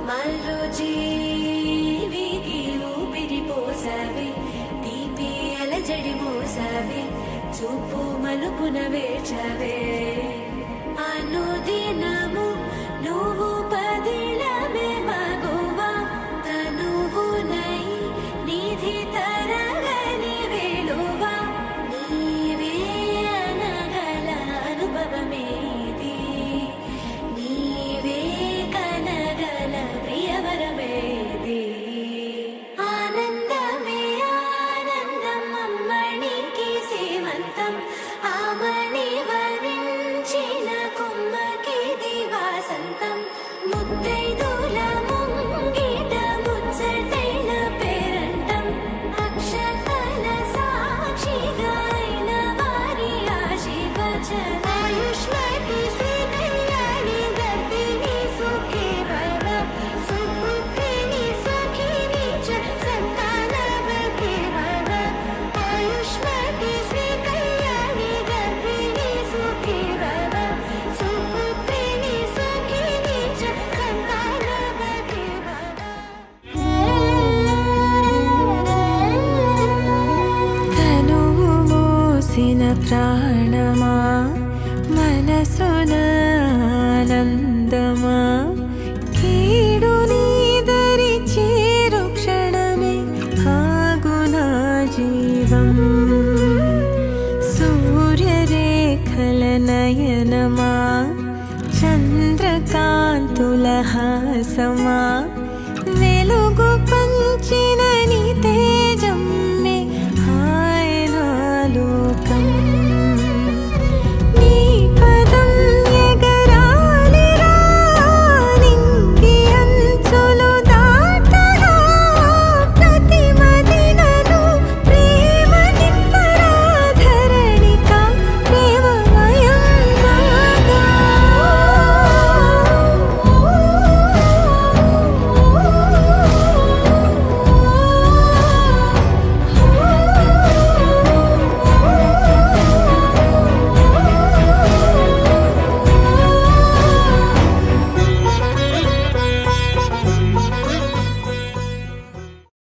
మరో జీవికి ఊపిరి పోసావే, తీపి అలజడి మోసావే, చూపు మలుపున వేచావే. అనుదినము నువ్వు పదిలమే మగువా, తనువునై నిధి తరగని వేలువా, నీవే అనగల అనుభవమేది, నీవే కనగల ప్రియవరమేది. ఆనందమే ఆనందం అమ్మనికి సేవంతం, ఆమని వరించిన కొమ్మకిది వాసంతం. ముత్తైదుల ముంగిట ముచ్చటైన పేరంటం, అక్షతల సాక్షిగా అయిన వారి ఆశీర్వచనం. ఆయుష్మతి శ్రీ కళ్యాణి గర్భిణి సుఖీ భవ, సుపుత్రిణి సుఖిని చ సంతానవతి భవ. ఆయుష్మతి శ్రీ కళ్యాణి గర్భిణి సుఖీ భవ, సుపుత్రిణి సుఖిని చ సంతానవతి భవ. తనువు మోసిన ప్రాణమా, మనసున ఆనందమా, కీడు నీదరి చేరు క్షణమే ఆగునా జీవం. సూర్యరేఖల నయనమా, చంద్రకాంతుల హాసమా,